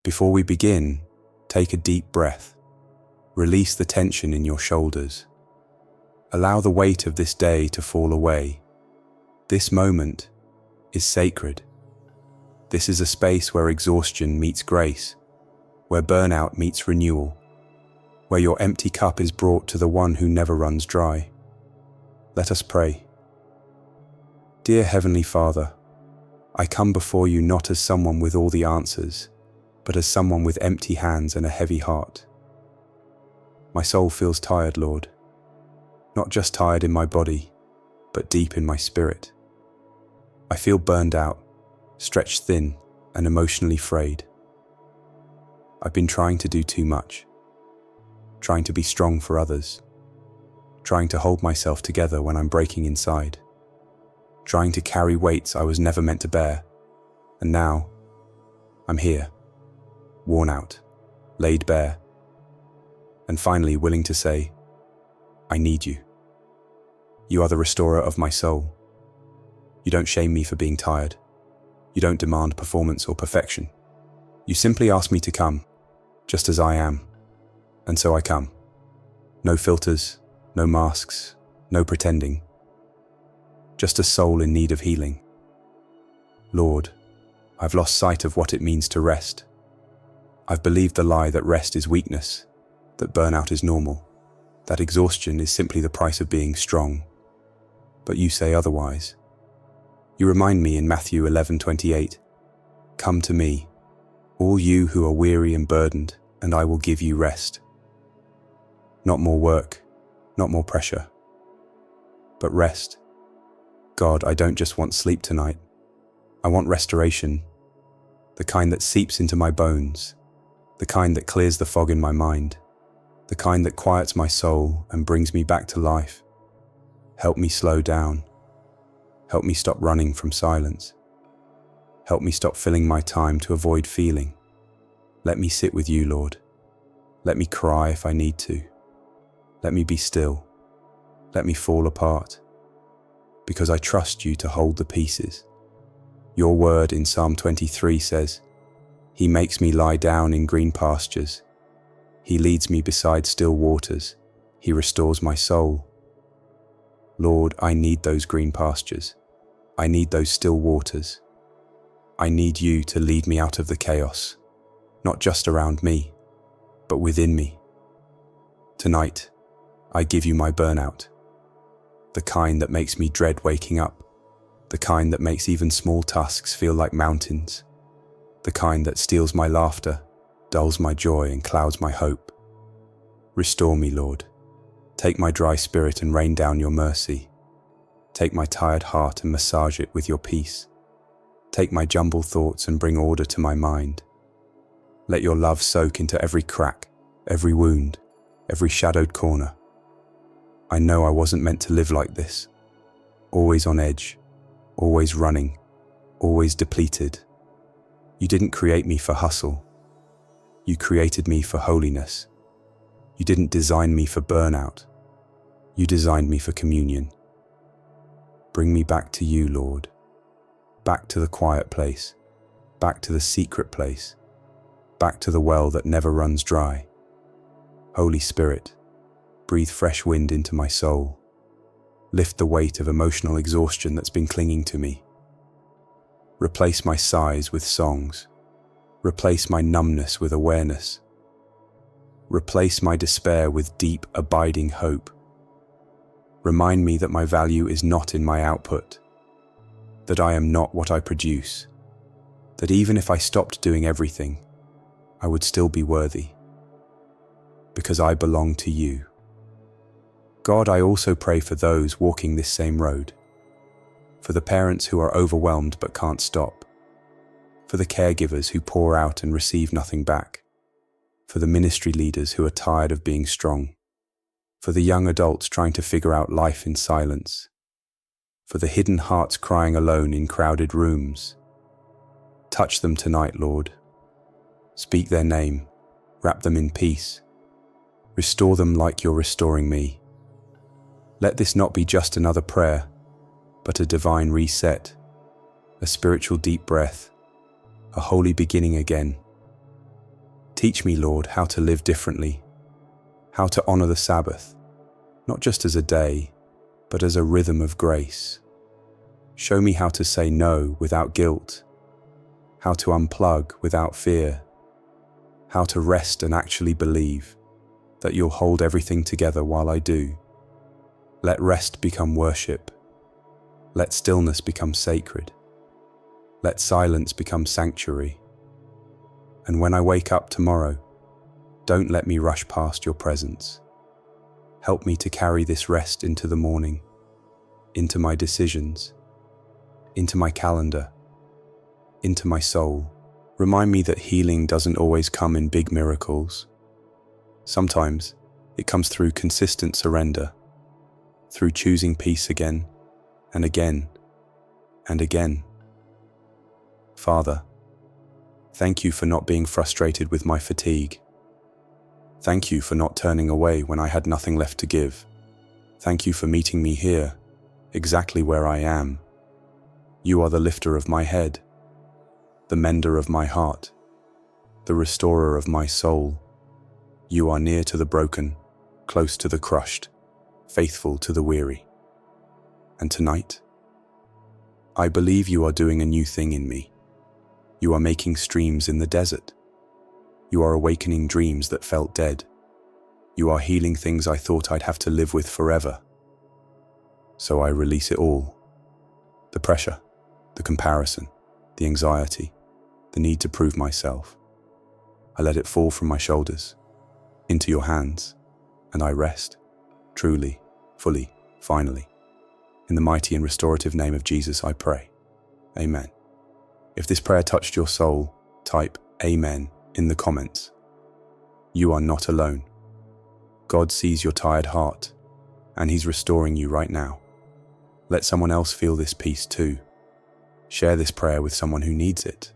Before we begin, take a deep breath. Release the tension in your shoulders. Allow the weight of this day to fall away. This moment is sacred. This is a space where exhaustion meets grace, where burnout meets renewal, where your empty cup is brought to the one who never runs dry. Let us pray. Dear Heavenly Father, I come before you not as someone with all the answers, but as someone with empty hands and a heavy heart. My soul feels tired, Lord. Not just tired in my body, but deep in my spirit. I feel burned out, stretched thin, and emotionally frayed. I've been trying to do too much, trying to be strong for others, trying to hold myself together when I'm breaking inside, trying to carry weights I was never meant to bear, and now I'm here, worn out, laid bare, and finally willing to say, I need you. You are the restorer of my soul. You don't shame me for being tired. You don't demand performance or perfection. You simply ask me to come, just as I am. And so I come. No filters, no masks, no pretending. Just a soul in need of healing. Lord, I've lost sight of what it means to rest. I've believed the lie that rest is weakness, that burnout is normal, that exhaustion is simply the price of being strong. But you say otherwise. You remind me in Matthew 11:28, "Come to me, all you who are weary and burdened, and I will give you rest." Not more work, not more pressure, but rest. God, I don't just want sleep tonight. I want restoration, the kind that seeps into my bones, the kind that clears the fog in my mind, the kind that quiets my soul and brings me back to life. Help me slow down. Help me stop running from silence. Help me stop filling my time to avoid feeling. Let me sit with you, Lord. Let me cry if I need to. Let me be still. Let me fall apart. Because I trust you to hold the pieces. Your word in Psalm 23 says, "He makes me lie down in green pastures. He leads me beside still waters. He restores my soul." Lord, I need those green pastures. I need those still waters. I need you to lead me out of the chaos, not just around me, but within me. Tonight, I give you my burnout, the kind that makes me dread waking up, the kind that makes even small tasks feel like mountains, the kind that steals my laughter, dulls my joy, and clouds my hope. Restore me, Lord. Take my dry spirit and rain down your mercy. Take my tired heart and massage it with your peace. Take my jumbled thoughts and bring order to my mind. Let your love soak into every crack, every wound, every shadowed corner. I know I wasn't meant to live like this. Always on edge, always running, always depleted. You didn't create me for hustle. You created me for holiness. You didn't design me for burnout. You designed me for communion. Bring me back to you, Lord. Back to the quiet place. Back to the secret place. Back to the well that never runs dry. Holy Spirit, breathe fresh wind into my soul. Lift the weight of emotional exhaustion that's been clinging to me. Replace my sighs with songs. Replace my numbness with awareness. Replace my despair with deep, abiding hope. Remind me that my value is not in my output, that I am not what I produce, that even if I stopped doing everything, I would still be worthy, because I belong to you. God, I also pray for those walking this same road, for the parents who are overwhelmed but can't stop, for the caregivers who pour out and receive nothing back, for the ministry leaders who are tired of being strong, for the young adults trying to figure out life in silence, for the hidden hearts crying alone in crowded rooms. Touch them tonight, Lord. Speak their name, wrap them in peace, restore them like you're restoring me. Let this not be just another prayer, but a divine reset, a spiritual deep breath, a holy beginning again. Teach me, Lord, how to live differently, how to honor the Sabbath, not just as a day, but as a rhythm of grace. Show me how to say no without guilt, how to unplug without fear, how to rest and actually believe that you'll hold everything together while I do. Let rest become worship. Let stillness become sacred. Let silence become sanctuary. And when I wake up tomorrow, don't let me rush past your presence. Help me to carry this rest into the morning, into my decisions, into my calendar, into my soul. Remind me that healing doesn't always come in big miracles. Sometimes it comes through consistent surrender, through choosing peace again and again and again. Father, thank you for not being frustrated with my fatigue. Thank you for not turning away when I had nothing left to give. Thank you for meeting me here, exactly where I am. You are the lifter of my head, the mender of my heart, the restorer of my soul. You are near to the broken, close to the crushed, faithful to the weary. And tonight, I believe you are doing a new thing in me. You are making streams in the desert. You are awakening dreams that felt dead. You are healing things I thought I'd have to live with forever. So I release it all. The pressure, the comparison, the anxiety, the need to prove myself. I let it fall from my shoulders, into your hands, and I rest, truly, fully, finally. In the mighty and restorative name of Jesus I pray. Amen. If this prayer touched your soul, type Amen in the comments. You are not alone. God sees your tired heart, and He's restoring you right now. Let someone else feel this peace too. Share this prayer with someone who needs it.